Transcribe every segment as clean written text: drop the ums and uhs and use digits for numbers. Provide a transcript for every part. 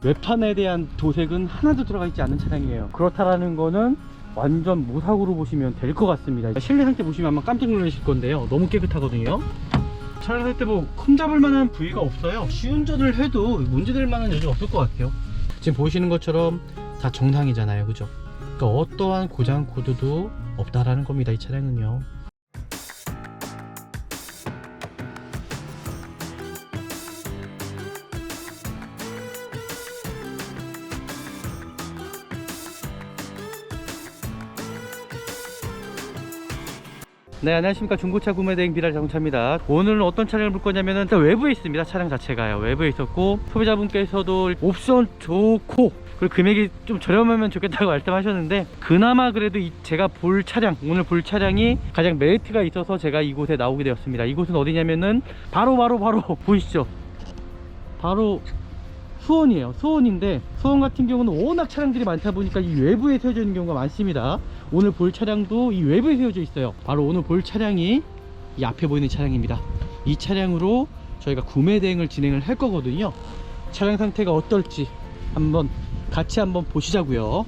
외판에 대한 도색은 하나도 들어가 있지 않은 차량이에요. 그렇다라는 거는 완전 무사고로 보시면 될 것 같습니다. 실내 상태 보시면 아마 깜짝 놀라실 건데요, 너무 깨끗하거든요. 차량 상태 뭐 흠잡을 만한 부위가 없어요. 시운전을 해도 문제될 만한 여지 없을 것 같아요. 지금 보시는 것처럼 다 정상이잖아요, 그죠? 그러니까 어떠한 고장 코드도 없다라는 겁니다, 이 차량은요. 네, 안녕하십니까. 중고차 구매대행 비랄 자동차입니다. 오늘은 어떤 차량을 볼 거냐면은 일단 외부에 있습니다. 차량 자체가요, 외부에 있었고, 소비자분께서도 옵션 좋고 그리고 금액이 좀 저렴하면 좋겠다고 말씀하셨는데, 그나마 그래도 제가 볼 차량, 오늘 볼 차량이 가장 메리트가 있어서 제가 이곳에 나오게 되었습니다. 이곳은 어디냐면은 바로 보이시죠? 바로 수원이에요. 수원인데, 수원 같은 경우는 워낙 차량들이 많다 보니까 이 외부에 세워져 있는 경우가 많습니다. 오늘 볼 차량도 이 외부에 세워져 있어요. 바로 오늘 볼 차량이 이 앞에 보이는 차량입니다. 이 차량으로 저희가 구매 대행을 진행을 할 거거든요. 차량 상태가 어떨지 같이 한번 보시자고요.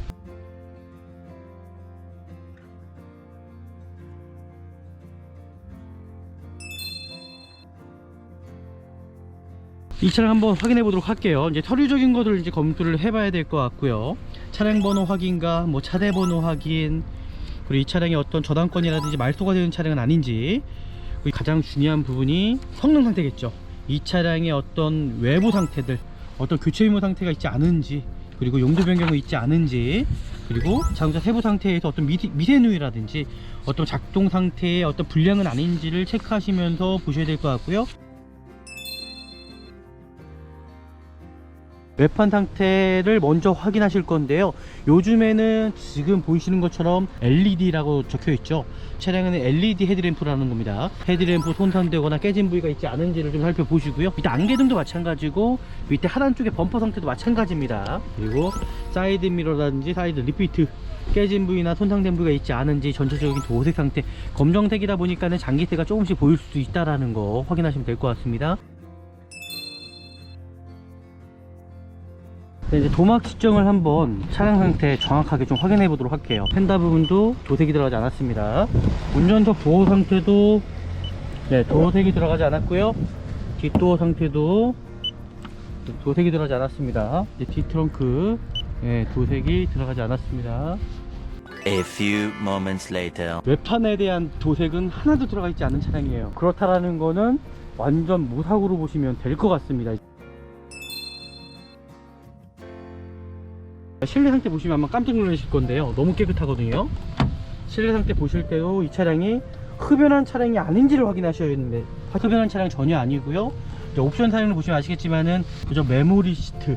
이 차량 한번 확인해 보도록 할게요. 이제 서류적인 것들 이제 검토를 해봐야 될 것 같고요. 차량 번호 확인과 뭐 차대 번호 확인, 그리고 이 차량이 어떤 저당권이라든지 말소가 되는 차량은 아닌지, 그리고 가장 중요한 부분이 성능 상태겠죠. 이 차량의 어떤 외부 상태들, 어떤 교체 의무 상태가 있지 않은지, 그리고 용도 변경이 있지 않은지, 그리고 자동차 세부 상태에서 어떤 미세 누이라든지 어떤 작동 상태의 어떤 불량은 아닌지를 체크하시면서 보셔야 될 것 같고요. 외판 상태를 먼저 확인하실 건데요, 요즘에는 지금 보이시는 것처럼 LED라고 적혀 있죠. 차량에는 LED 헤드램프라는 겁니다. 헤드램프 손상되거나 깨진 부위가 있지 않은지를 좀 살펴보시고요. 밑에 안개등도 마찬가지고, 밑에 하단 쪽에 범퍼 상태도 마찬가지입니다. 그리고 사이드 미러라든지 사이드 리피트 깨진 부위나 손상된 부위가 있지 않은지, 전체적인 도색 상태, 검정색이다 보니까는 장기세가 조금씩 보일 수도 있다라는 거 확인하시면 될 것 같습니다. 이제 도막 시점을 한번 차량 상태 정확하게 좀 확인해 보도록 할게요. 펜다 부분도 도색이 들어가지 않았습니다. 운전석 도어 상태도 도색이 들어가지 않았고요. 뒷도어 상태도 도색이 들어가지 않았습니다. 뒷트렁크 도색이 들어가지 않았습니다. A few moments later. 외판에 대한 도색은 하나도 들어가 있지 않은 차량이에요. 그렇다라는 거는 완전 무사고로 보시면 될 것 같습니다. 실내 상태 보시면 아마 깜짝 놀라실 건데요, 너무 깨끗하거든요. 실내 상태 보실 때도 이 차량이 흡연한 차량이 아닌지를 확인하셔야 했는데, 흡연한 차량 전혀 아니고요. 옵션 사양을 보시면 아시겠지만은 그저 메모리 시트,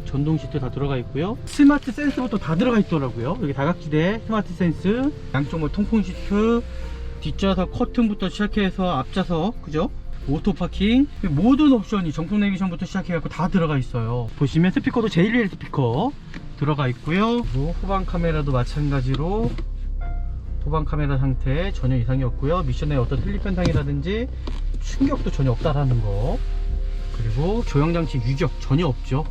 전동 시트 다 들어가 있고요. 스마트 센스부터 다 들어가 있더라고요. 여기 다각지대 스마트 센스, 양쪽 뭐 통풍 시트, 뒷좌석 커튼부터 시작해서 앞좌석, 그죠? 오토 파킹, 모든 옵션이 정품 내비게이션부터 시작해갖고 다 들어가 있어요. 보시면 스피커도 JBL 스피커 들어가 있고요. 그리고 후방 카메라도 마찬가지로 후방 카메라 상태 전혀 이상이 없고요. 미션에 어떤 슬립 현상이라든지 충격도 전혀 없다라는 거, 그리고 조형장치 유격 전혀 없죠.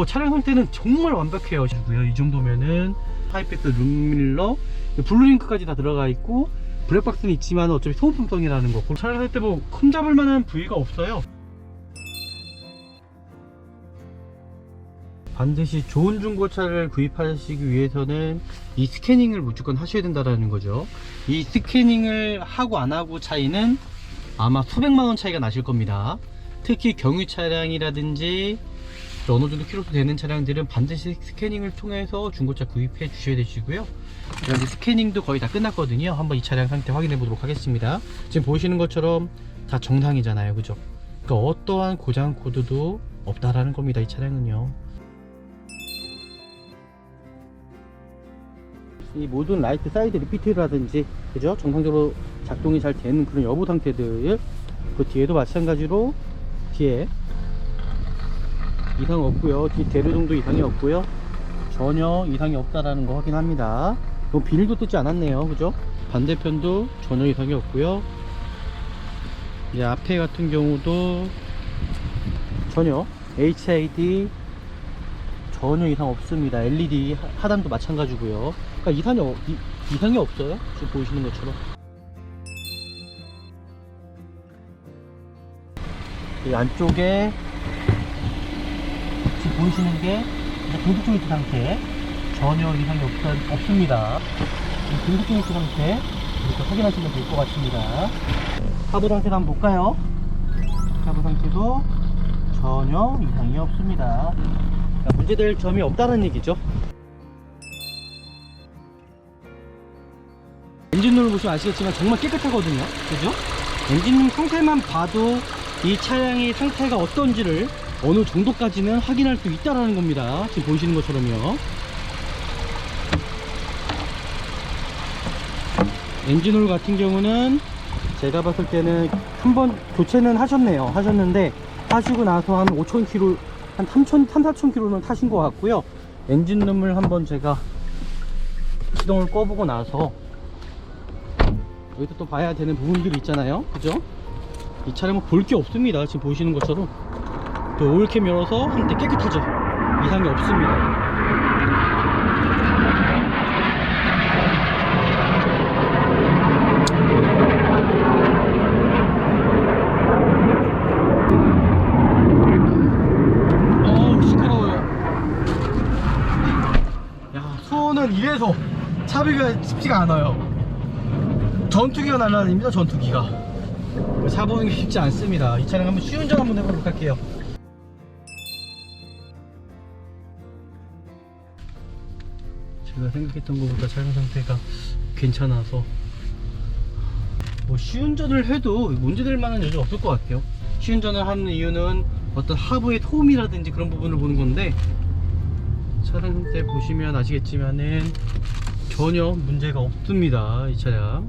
차량 상태는 정말 완벽해요. 이 정도면은 하이패스 룸밀러, 블루링크까지 다 들어가 있고, 블랙박스는 있지만 어차피 소모품성이라는 거, 차량 상태 뭐 흠잡을 만한 부위가 없어요. 반드시 좋은 중고차를 구입하시기 위해서는 이 스캐닝을 무조건 하셔야 된다는 거죠. 이 스캐닝을 하고 안 하고 차이는 아마 수백만원 차이가 나실 겁니다. 특히 경유 차량이라든지 어느 정도 키로수 되는 차량들은 반드시 스캐닝을 통해서 중고차 구입해 주셔야 되시고요. 이제 스캐닝도 거의 다 끝났거든요. 한번 이 차량 상태 확인해 보도록 하겠습니다. 지금 보시는 것처럼 다 정상이잖아요, 그죠? 그러니까 어떠한 고장 코드도 없다라는 겁니다, 이 차량은요. 이 모든 라이트 사이드 리피트라든지, 그죠? 정상적으로 작동이 잘 되는 그런 여부 상태들, 그 뒤에도 마찬가지로 뒤에 이상 없고요. 뒤 대류등도 이상이 없고요. 전혀 이상이 없다라는 거 확인합니다. 비닐도 뜯지 않았네요, 그죠? 반대편도 전혀 이상이 없고요. 이제 앞에 같은 경우도 전혀 HID 전혀 이상 없습니다. LED 하단도 마찬가지고요. 그러니까 이상이 없어요. 지금 보이시는 것처럼. 이 안쪽에 지금 보이시는 게 공기 조이트 상태, 전혀 이상이 없습니다. 이 공기 조이트 상태 이렇게 확인하시면 될 것 같습니다. 하부 상태도 한번 볼까요? 하부 상태도 전혀 이상이 없습니다. 그러니까 문제될 점이 없다는 얘기죠. 엔진룸을 보시면 아시겠지만 정말 깨끗하거든요. 그죠? 엔진룸 상태만 봐도 이 차량의 상태가 어떤지를 어느 정도까지는 확인할 수 있다는 겁니다. 지금 보이시는 것처럼요. 엔진오일 같은 경우는 제가 봤을 때는 한번 교체는 하셨는데 하시고 나서 한 5,000km, 한 3,4,000km는 타신 것 같고요. 엔진룸을 한번 제가 시동을 꺼보고 나서 여기서 또 봐야 되는 부분들이 있잖아요. 그죠? 이 차량은 볼 게 없습니다. 지금 보시는 것처럼 또 오일캠 열어서 한때 깨끗하죠. 이상이 없습니다. 이래서 차비가 쉽지가 않아요. 전투기가 날라다닙니다. 전투기가 잡아보는 게 쉽지 않습니다. 이 차량 한번 시운전 한번 해보도록 할게요. 제가 생각했던 것보다 차량 상태가 괜찮아서 뭐 시운전을 해도 문제될 만한 여지 없을 것 같아요. 시운전을 하는 이유는 어떤 하부의 소음이라든지 그런 부분을 보는 건데, 차량 상태 보시면 아시겠지만은 전혀 문제가 없습니다. 이 차량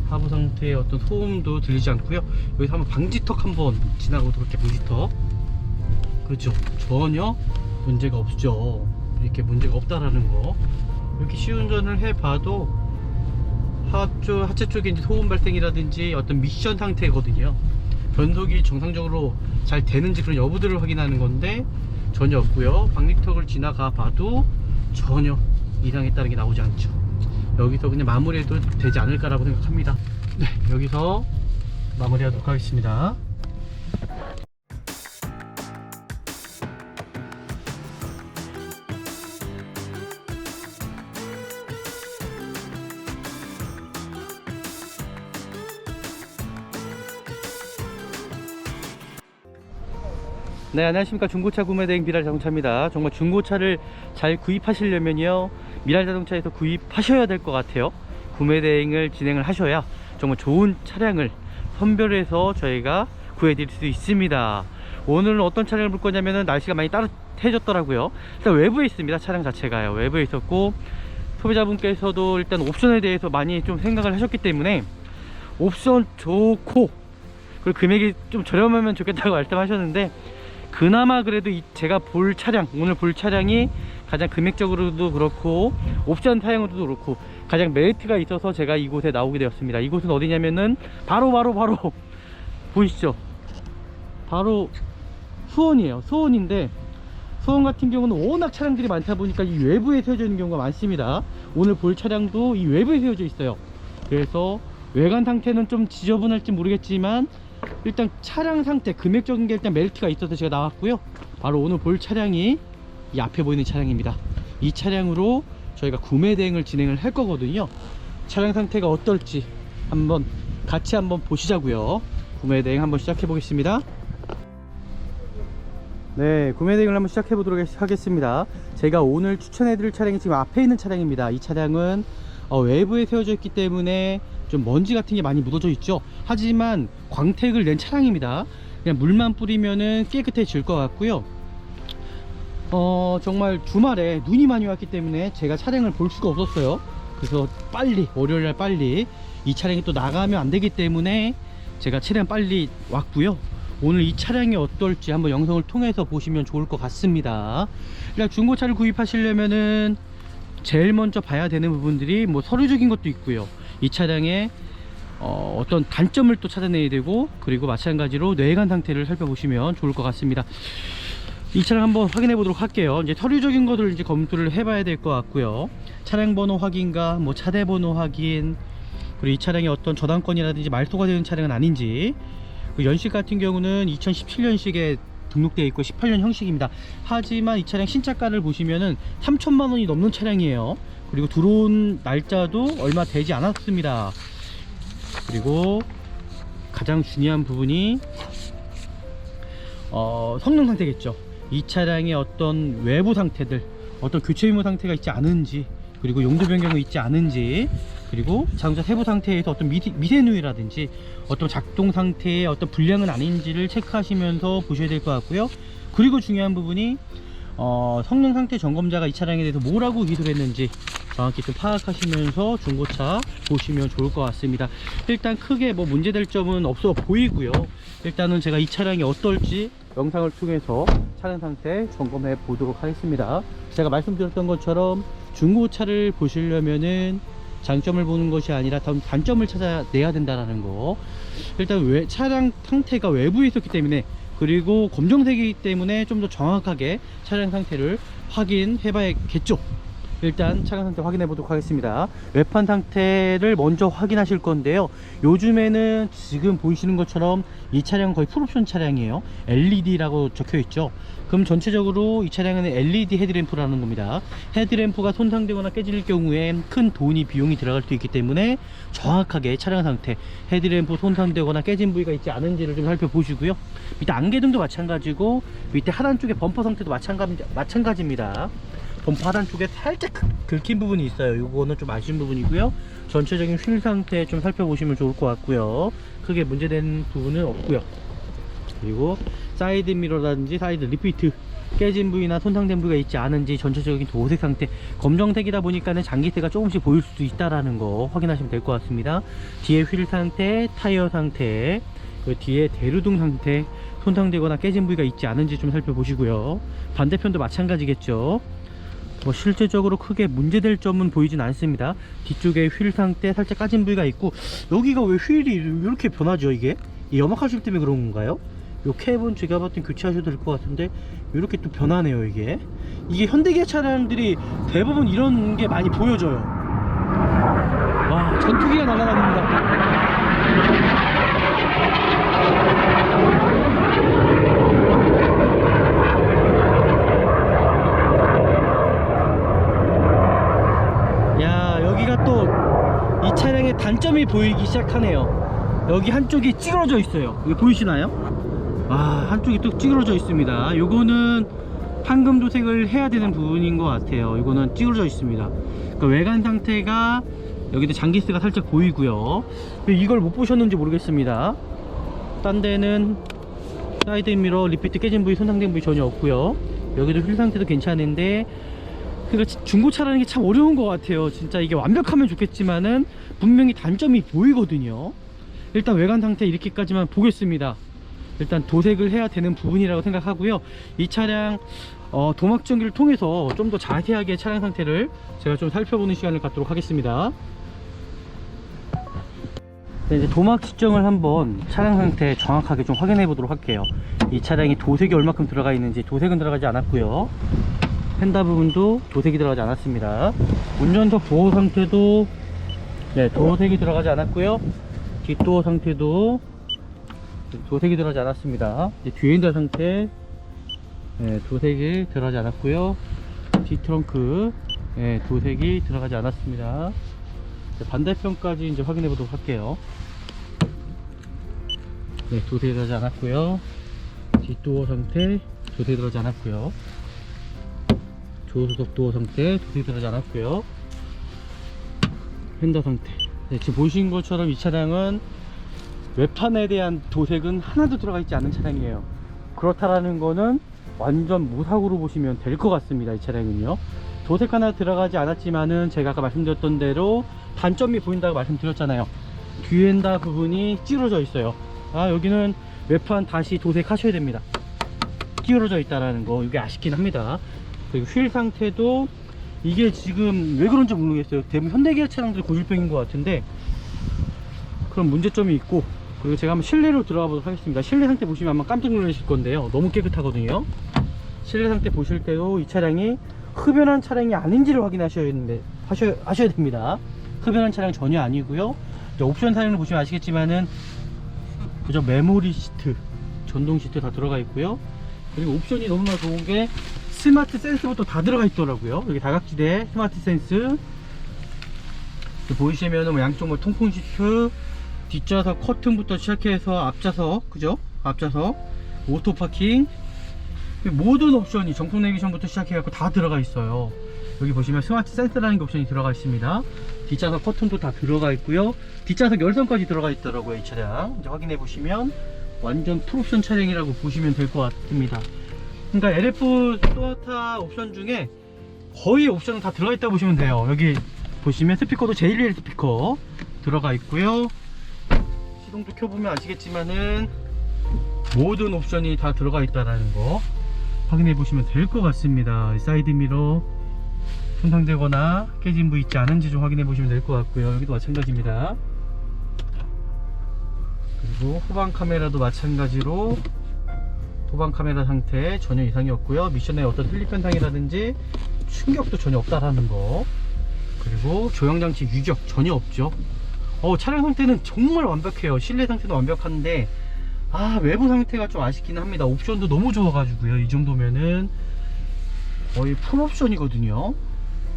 하부 상태의 어떤 소음도 들리지 않고요. 여기서 한번 방지턱 한번 지나가도록 할게요. 방지턱. 그렇죠. 전혀 문제가 없죠. 이렇게 문제가 없다라는 거. 이렇게 시운전을 해봐도 하체 쪽에 이제 소음 발생이라든지 어떤 미션 상태거든요. 변속이 정상적으로 잘 되는지 그런 여부들을 확인하는 건데 전혀 없고요. 방지턱을 지나가 봐도 전혀 이상했다는 게 나오지 않죠. 여기서 그냥 마무리해도 되지 않을까라고 생각합니다. 네, 여기서 마무리하도록 하겠습니다. 네, 안녕하십니까. 중고차 구매대행 미랄자동차입니다. 정말 중고차를 잘 구입하시려면요, 미랄자동차에서 구입하셔야 될 것 같아요. 구매대행을 진행을 하셔야 정말 좋은 차량을 선별해서 저희가 구해드릴 수 있습니다. 오늘은 어떤 차량을 볼 거냐면은 날씨가 많이 따뜻해졌더라고요. 일단 외부에 있습니다. 차량 자체가요. 외부에 있었고, 소비자분께서도 일단 옵션에 대해서 많이 좀 생각을 하셨기 때문에 옵션 좋고 그리고 금액이 좀 저렴하면 좋겠다고 말씀하셨는데, 그나마 그래도 제가 볼 차량, 오늘 볼 차량이 가장 금액적으로도 그렇고 옵션 사양으로도 그렇고 가장 메리트가 있어서 제가 이곳에 나오게 되었습니다. 이곳은 어디냐면은 바로 보이시죠? 바로 수원이에요. 수원인데, 수원 같은 경우는 워낙 차량들이 많다 보니까 이 외부에 세워져 있는 경우가 많습니다. 오늘 볼 차량도 이 외부에 세워져 있어요. 그래서 외관 상태는 좀 지저분할지 모르겠지만 일단 차량 상태, 금액적인 게 일단 메리트가 있어서 제가 나왔고요. 바로 오늘 볼 차량이 이 앞에 보이는 차량입니다. 이 차량으로 저희가 구매 대행을 진행을 할 거거든요. 차량 상태가 어떨지 같이 한번 보시자고요. 구매 대행 한번 시작해 보겠습니다. 네, 구매 대행을 한번 시작해 보도록 하겠습니다. 제가 오늘 추천해 드릴 차량이 지금 앞에 있는 차량입니다. 이 차량은 외부에 세워져 있기 때문에 좀 먼지 같은 게 많이 묻어져 있죠. 하지만 광택을 낸 차량입니다. 그냥 물만 뿌리면은 깨끗해질 것 같고요. 정말 주말에 눈이 많이 왔기 때문에 제가 차량을 볼 수가 없었어요. 그래서 월요일날 빨리 이 차량이 또 나가면 안 되기 때문에 제가 최대한 빨리 왔고요. 오늘 이 차량이 어떨지 한번 영상을 통해서 보시면 좋을 것 같습니다. 일단 중고차를 구입하시려면은 제일 먼저 봐야 되는 부분들이 뭐 서류적인 것도 있고요. 이 차량의 어떤 단점을 또 찾아내야 되고, 그리고 마찬가지로 내관 상태를 살펴보시면 좋을 것 같습니다. 이 차량 한번 확인해 보도록 할게요. 이제 서류적인 것들을 이제 검토를 해봐야 될 것 같고요. 차량 번호 확인과 뭐 차대 번호 확인, 그리고 이 차량이 어떤 저당권이라든지 말소가 되는 차량은 아닌지, 그 연식 같은 경우는 2017년식에 등록되어 있고 18년 형식입니다. 하지만 이 차량 신차가를 보시면은 3천만 원이 넘는 차량이에요. 그리고 들어온 날짜도 얼마 되지 않았습니다. 그리고 가장 중요한 부분이 성능 상태겠죠. 이 차량의 어떤 외부 상태들, 어떤 교체 의무 상태가 있지 않은지, 그리고 용도 변경이 있지 않은지, 그리고 자동차 세부 상태에서 어떤 미세누이라든지 어떤 작동 상태의 어떤 불량은 아닌지를 체크하시면서 보셔야 될 것 같고요. 그리고 중요한 부분이 성능 상태 점검자가 이 차량에 대해서 뭐라고 기술을 했는지 정확히 좀 파악하시면서 중고차 보시면 좋을 것 같습니다. 일단 크게 뭐 문제될 점은 없어 보이고요. 일단은 제가 이 차량이 어떨지 영상을 통해서 차량 상태 점검해 보도록 하겠습니다. 제가 말씀드렸던 것처럼 중고차를 보시려면은 장점을 보는 것이 아니라 단점을 찾아내야 된다는 거. 일단 차량 상태가 외부에 있었기 때문에, 그리고 검정색이기 때문에 좀 더 정확하게 차량 상태를 확인해 봐야겠죠. 일단 차량 상태 확인해 보도록 하겠습니다. 외판 상태를 먼저 확인하실 건데요. 요즘에는 지금 보이시는 것처럼 이 차량은 거의 풀옵션 차량이에요. LED라고 적혀 있죠. 그럼 전체적으로 이 차량은 LED 헤드램프라는 겁니다. 헤드램프가 손상되거나 깨질 경우에 큰 돈이 비용이 들어갈 수 있기 때문에 정확하게 차량 상태, 헤드램프 손상되거나 깨진 부위가 있지 않은지를 좀 살펴보시고요. 밑에 안개등도 마찬가지고, 밑에 하단 쪽에 범퍼 상태도 마찬가지입니다. 범퍼 하단 쪽에 살짝 긁힌 부분이 있어요. 이거는 좀 아쉬운 부분이고요. 전체적인 휠 상태 좀 살펴보시면 좋을 것 같고요. 크게 문제된 부분은 없고요. 그리고 사이드 미러라든지 사이드 리피트 깨진 부위나 손상된 부위가 있지 않은지, 전체적인 도색 상태, 검정색이다 보니까는 장기세가 조금씩 보일 수도 있다라는 거 확인하시면 될 것 같습니다. 뒤에 휠 상태, 타이어 상태, 그 뒤에 대류등 상태, 손상되거나 깨진 부위가 있지 않은지 좀 살펴보시고요. 반대편도 마찬가지겠죠. 뭐 실제적으로 크게 문제될 점은 보이진 않습니다. 뒤쪽에 휠 상태 살짝 까진 부위가 있고, 여기가 왜 휠이 이렇게 변하죠? 이게 이 염화칼슘 때문에 그런 건가요? 요 캡은 제가 봤을 땐 교체하셔도 될 것 같은데 이렇게 또 변하네요. 이게 현대기아 차량들이 대부분 이런 게 많이 보여져요. 와, 전투기가 날아다닙니다. 여기가 또 이 차량의 단점이 보이기 시작하네요. 여기 한쪽이 찌그러져 있어요. 여기 보이시나요? 한쪽이 또 찌그러져 있습니다. 요거는 판금 도색을 해야 되는 부분인 것 같아요. 요거는 찌그러져 있습니다. 그러니까 외관 상태가, 여기도 장기스가 살짝 보이고요. 이걸 못 보셨는지 모르겠습니다. 딴 데는 사이드 미러, 리피트 깨진 부위, 손상된 부위 전혀 없고요. 여기도 휠 상태도 괜찮은데, 그러니까 중고차라는 게 참 어려운 것 같아요. 진짜 이게 완벽하면 좋겠지만은 분명히 단점이 보이거든요. 일단 외관 상태 이렇게까지만 보겠습니다. 일단 도색을 해야 되는 부분이라고 생각하고요. 이 차량 도막전기를 통해서 좀 더 자세하게 차량 상태를 제가 좀 살펴보는 시간을 갖도록 하겠습니다. 네, 이제 도막 측정을 한번 차량 상태 정확하게 좀 확인해 보도록 할게요. 이 차량이 도색이 얼마큼 들어가 있는지. 도색은 들어가지 않았고요. 펜다 부분도 도색이 들어가지 않았습니다. 운전석 도어 상태도 도색이 들어가지 않았고요. 뒷도어 상태도 도색이 들어가지 않았습니다. 뒤에 있는 상태 도색이 들어가지 않았고요. 뒷트렁크 도색이 들어가지 않았습니다. 반대편까지 이제 확인해 보도록 할게요. 도색이 들어가지 않았고요. 뒷도어 상태 도색이 들어가지 않았고요. 조수석 도어 상태 도색이 들어가지 않았고요. 휀더 상태. 지금 보시는 것처럼 이 차량은 외판에 대한 도색은 하나도 들어가 있지 않은 차량이에요. 그렇다라는 거는 완전 무사고로 보시면 될 것 같습니다. 이 차량은요. 도색 하나 들어가지 않았지만은 제가 아까 말씀드렸던 대로 단점이 보인다고 말씀드렸잖아요. 뒤엔다 부분이 찌그러져 있어요. 여기는 외판 다시 도색하셔야 됩니다. 찌그러져 있다라는 거, 이게 아쉽긴 합니다. 그리고 휠 상태도 이게 지금 왜 그런지 모르겠어요. 대부분 현대기아 차량들 고질병인 것 같은데 그런 문제점이 있고, 그리고 제가 한번 실내로 들어가 보도록 하겠습니다. 실내 상태 보시면 아마 깜짝 놀라실 건데요. 너무 깨끗하거든요. 실내 상태 보실 때도 이 차량이 흡연한 차량이 아닌지를 확인하셔야 됩니다. 흡연한 차량 전혀 아니고요. 이제 옵션 사양을 보시면 아시겠지만은 그저 메모리 시트, 전동 시트 다 들어가 있고요. 그리고 옵션이 너무나 좋은 게 스마트 센스부터 다 들어가 있더라고요. 여기 다각지대 스마트 센스 보이시면은 뭐 양쪽 뭐 통풍 시트, 뒷좌석 커튼부터 시작해서 앞좌석, 그죠? 앞좌석, 오토 파킹, 모든 옵션이 정품 내비게이션부터 시작해갖고 다 들어가 있어요. 여기 보시면 스마트 센서라는 게 옵션이 들어가 있습니다. 뒷좌석 커튼도 다 들어가 있고요. 뒷좌석 열선까지 들어가 있더라고요. 이 차량 이제 확인해 보시면 완전 풀옵션 차량이라고 보시면 될 것 같습니다. 그러니까 LF 소나타 옵션 중에 거의 옵션은 다 들어가 있다고 보시면 돼요. 여기 보시면 스피커도 JBL 스피커 들어가 있고요. 시동도 켜보면 아시겠지만은 모든 옵션이 다 들어가 있다는 거 확인해 보시면 될 것 같습니다. 사이드 미러 손상되거나 깨진 부위 있지 않은지 좀 확인해 보시면 될 것 같고요. 여기도 마찬가지입니다. 그리고 후방 카메라도 마찬가지로 후방 카메라 상태 전혀 이상이 없고요. 미션에 어떤 슬립 현상이라든지 충격도 전혀 없다라는 거, 그리고 조향장치 유격 전혀 없죠. 차량 상태는 정말 완벽해요. 실내 상태도 완벽한데 외부 상태가 좀 아쉽긴 합니다. 옵션도 너무 좋아가지고요. 이 정도면은 거의 풀옵션이거든요.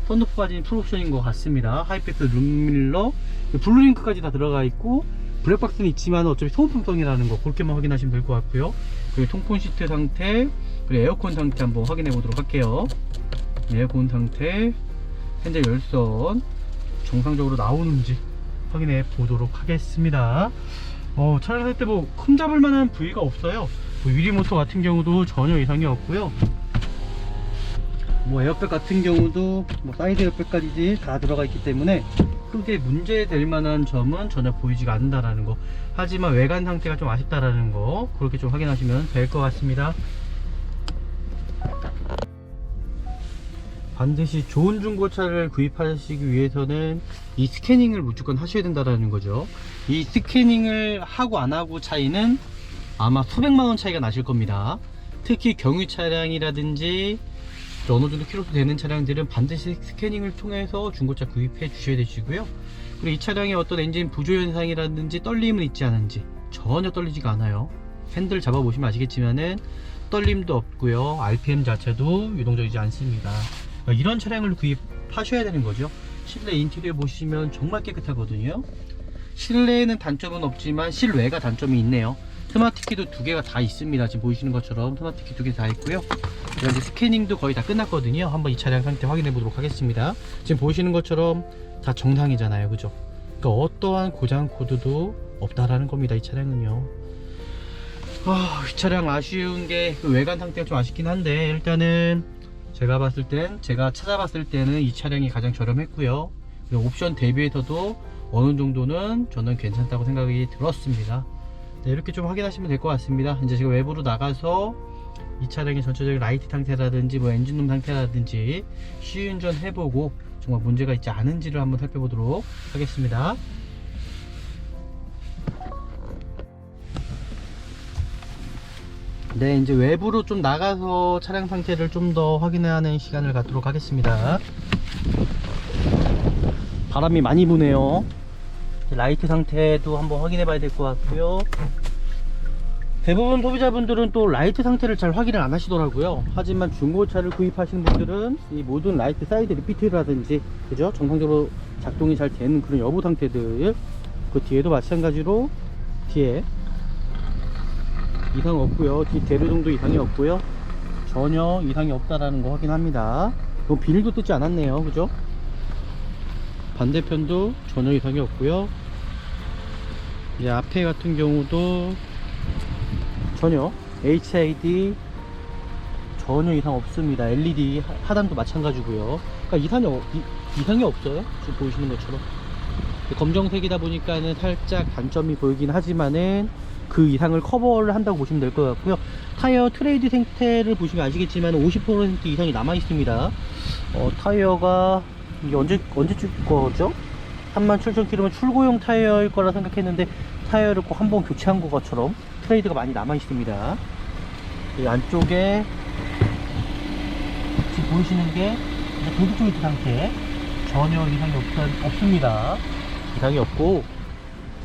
썬루프까지는 풀옵션인 것 같습니다. 하이패스 룸밀러, 블루링크까지 다 들어가 있고, 블랙박스는 있지만 어차피 소모품성이라는 거 그렇게만 확인하시면 될 것 같고요. 그리고 통풍 시트 상태, 그리고 에어컨 상태 한번 확인해 보도록 할게요. 에어컨 상태, 현재 열선 정상적으로 나오는지 확인해 보도록 하겠습니다. 차량 살 때 뭐 흠잡을 만한 부위가 없어요. 유리모터 같은 경우도 전혀 이상이 없고요. 뭐 에어백 같은 경우도 뭐 사이드 에어백까지 다 들어가 있기 때문에 크게 문제될 만한 점은 전혀 보이지가 않는다라는 거. 하지만 외관 상태가 좀 아쉽다라는 거 그렇게 좀 확인하시면 될 것 같습니다. 반드시 좋은 중고차를 구입하시기 위해서는 이 스캐닝을 무조건 하셔야 된다는 거죠. 이 스캐닝을 하고 안 하고 차이는 아마 수백만원 차이가 나실 겁니다. 특히 경유 차량이라든지 어느 정도 키로수 되는 차량들은 반드시 스캐닝을 통해서 중고차 구입해 주셔야 되시고요. 그리고 이 차량의 어떤 엔진 부조 현상이라든지 떨림은 있지 않은지 전혀 떨리지가 않아요. 핸들 잡아보시면 아시겠지만은 떨림도 없고요. RPM 자체도 유동적이지 않습니다. 이런 차량을 구입하셔야 되는 거죠. 실내 인테리어 보시면 정말 깨끗하거든요. 실내에는 단점은 없지만 실외가 단점이 있네요. 스마트키도 2개가 다 있습니다. 지금 보이시는 것처럼 스마트키 2개 다 있고요. 그리고 스캐닝도 거의 다 끝났거든요. 한번 이 차량 상태 확인해 보도록 하겠습니다. 지금 보시는 것처럼 다 정상이잖아요, 그죠? 그러니까 어떠한 고장 코드도 없다라는 겁니다. 이 차량은요. 이 차량 아쉬운 게 그 외관 상태가 좀 아쉽긴 한데, 일단은 제가 찾아봤을 때는 이 차량이 가장 저렴했고요. 그리고 옵션 대비해서도 어느 정도는 저는 괜찮다고 생각이 들었습니다. 네, 이렇게 좀 확인하시면 될 것 같습니다. 이제 제가 외부로 나가서 이 차량의 전체적인 라이트 상태라든지 뭐 엔진룸 상태라든지 시운전 해보고 정말 문제가 있지 않은지를 한번 살펴보도록 하겠습니다. 네, 이제 외부로 좀 나가서 차량 상태를 좀 더 확인하는 시간을 갖도록 하겠습니다. 바람이 많이 부네요. 라이트 상태도 한번 확인해 봐야 될 것 같고요. 대부분 소비자분들은 또 라이트 상태를 잘 확인을 안 하시더라고요. 하지만 중고차를 구입하시는 분들은 이 모든 라이트 사이드 리피트라든지, 그죠? 정상적으로 작동이 잘 되는 그런 여부 상태들, 그 뒤에도 마찬가지로 뒤에 이상 없고요. 뒤 대류등도 이상이 없고요. 전혀 이상이 없다라는 거 확인합니다. 비닐도 뜯지 않았네요, 그죠? 반대편도 전혀 이상이 없고요. 이제 앞에 같은 경우도 전혀 HID 전혀 이상 없습니다. LED 하단도 마찬가지고요. 그러니까 이상이 없어요. 지금 보이시는 것처럼 검정색이다 보니까는 살짝 단점이 보이긴 하지만은 그 이상을 커버를 한다고 보시면 될 것 같고요. 타이어 트레이드 상태를 보시면 아시겠지만 50% 이상이 남아 있습니다. 타이어가 이게 언제쯤 거죠? 37,000km면 출고용 타이어일 거라 생각했는데 타이어를 꼭 한번 교체한 것처럼 트레이드가 많이 남아 있습니다. 이 안쪽에 보이시는 게 볼트 조인트 상태, 전혀 이상이 없습니다. 이상이 없고,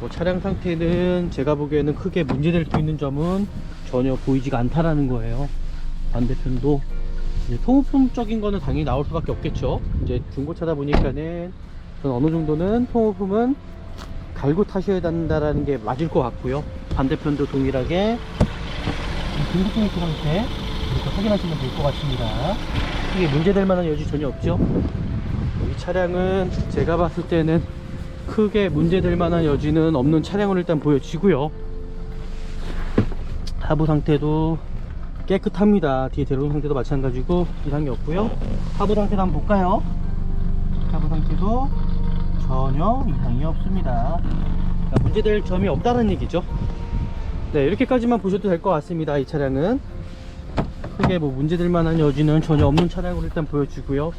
뭐 차량 상태는 제가 보기에는 크게 문제될 수 있는 점은 전혀 보이지가 않다라는 거예요. 반대편도 이제 소모품적인 거는 당연히 나올 수밖에 없겠죠. 이제 중고차다 보니까는 저는 어느 정도는 소모품은 갈고 타셔야 된다라는 게 맞을 것 같고요. 반대편도 동일하게 볼트 조인트 상태 이렇게 확인하시면 될 것 같습니다. 이게 문제될 만한 여지 전혀 없죠. 이 차량은 제가 봤을 때는 크게 문제될 만한 여지는 없는 차량으로 일단 보여지고요. 하부 상태도 깨끗합니다. 뒤에 대로등 상태도 마찬가지고 이상이 없고요. 하부 상태도 한번 볼까요? 하부 상태도 전혀 이상이 없습니다. 그러니까 문제될 점이 없다는 얘기죠. 네, 이렇게까지만 보셔도 될 것 같습니다. 이 차량은 크게 뭐 문제될 만한 여지는 전혀 없는 차량으로 일단 보여지고요.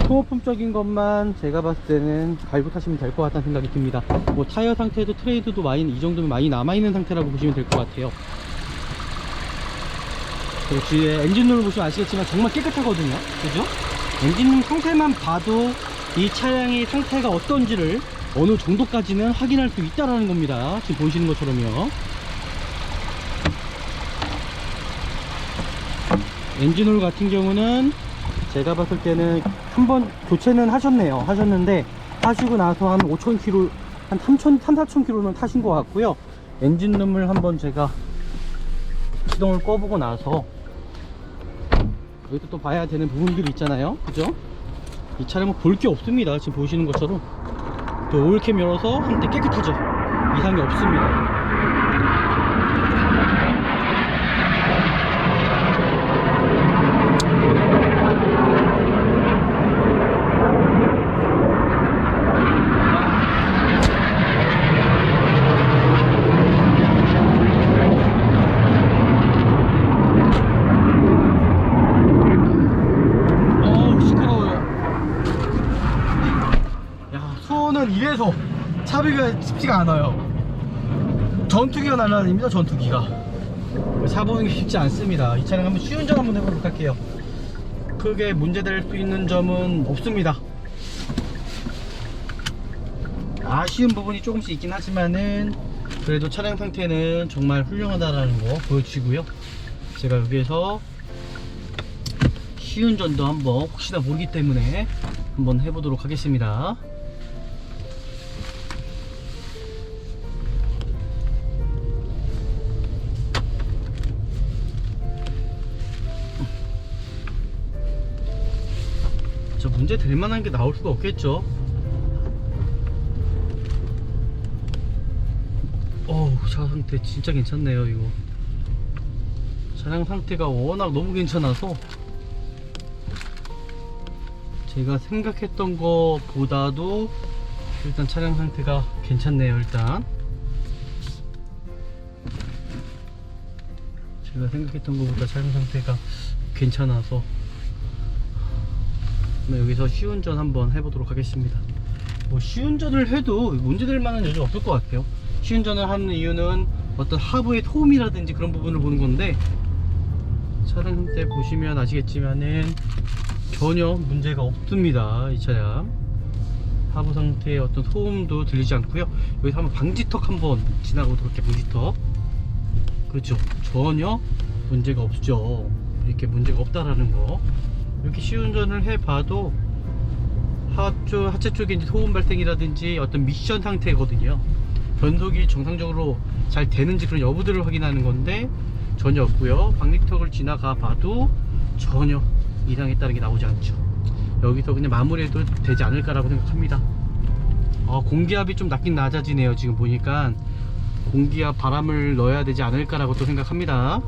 소모품적인 것만 제가 봤을 때는 갈고 타시면 될 것 같다는 생각이 듭니다. 뭐 타이어 상태도 트레이드도 많이 이 정도면 많이 남아있는 상태라고 보시면 될 것 같아요. 그리고 뒤에 엔진룸을 보시면 아시겠지만 정말 깨끗하거든요. 그죠? 엔진룸 상태만 봐도 이 차량의 상태가 어떤지를 어느 정도까지는 확인할 수 있다라는 겁니다. 지금 보시는 것처럼요. 엔진오일 같은 경우는 제가 봤을 때는 한번 교체는 하셨는데 하시고 나서 한 5,000km, 한 3,4,000km는 타신 것 같고요. 엔진룸을 한번 제가 시동을 꺼보고 나서 여기도 또 봐야 되는 부분들이 있잖아요. 그죠? 이 차량은 볼 게 없습니다. 지금 보시는 것처럼 또 오일캠 열어서 한때 깨끗하죠. 이상이 없습니다. 이래서 차비가 쉽지가 않아요. 전투기가 날라다닙니다. 전투기가 차보는 게 쉽지 않습니다. 이 차량 한번 시운전 한번 해보도록 할게요. 크게 문제될 수 있는 점은 없습니다. 아쉬운 부분이 조금씩 있긴 하지만은 그래도 차량 상태는 정말 훌륭하다라는 거 보여주고요. 제가 여기에서 시운전도 한번 혹시나 모르기 때문에 한번 해보도록 하겠습니다. 문제 될 만한 게 나올 수가 없겠죠. 차 상태 진짜 괜찮네요. 이거 차량 상태가 워낙 너무 괜찮아서 제가 생각했던 것보다도 일단 차량 상태가 괜찮네요. 일단 제가 생각했던 것보다 차량 상태가 괜찮아서 여기서 시운전 한번 해보도록 하겠습니다. 뭐 시운전을 해도 문제될 만한 여지 없을 것 같아요. 시운전을 하는 이유는 어떤 하부의 소음이라든지 그런 부분을 보는 건데 차량 상태 보시면 아시겠지만은 전혀 문제가 없습니다. 이 차량 하부 상태의 어떤 소음도 들리지 않고요. 여기서 한번 방지턱 한번 지나가도록 할게요. 방지턱. 그렇죠. 전혀 문제가 없죠. 이렇게 문제가 없다라는 거. 이렇게 시운전을 해봐도 하체 쪽에 이제 소음 발생이라든지 어떤 미션 상태거든요. 변속이 정상적으로 잘 되는지 그런 여부들을 확인하는 건데 전혀 없고요. 방지턱을 지나가 봐도 전혀 이상에 따른 게 나오지 않죠. 여기서 그냥 마무리해도 되지 않을까라고 생각합니다. 공기압이 좀 낮아지네요. 지금 보니까 공기압 바람을 넣어야 되지 않을까라고 또 생각합니다.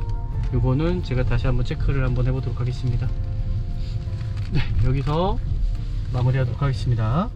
요거는 제가 다시 한번 체크를 한번 해보도록 하겠습니다. 네, 여기서 마무리하도록 하겠습니다.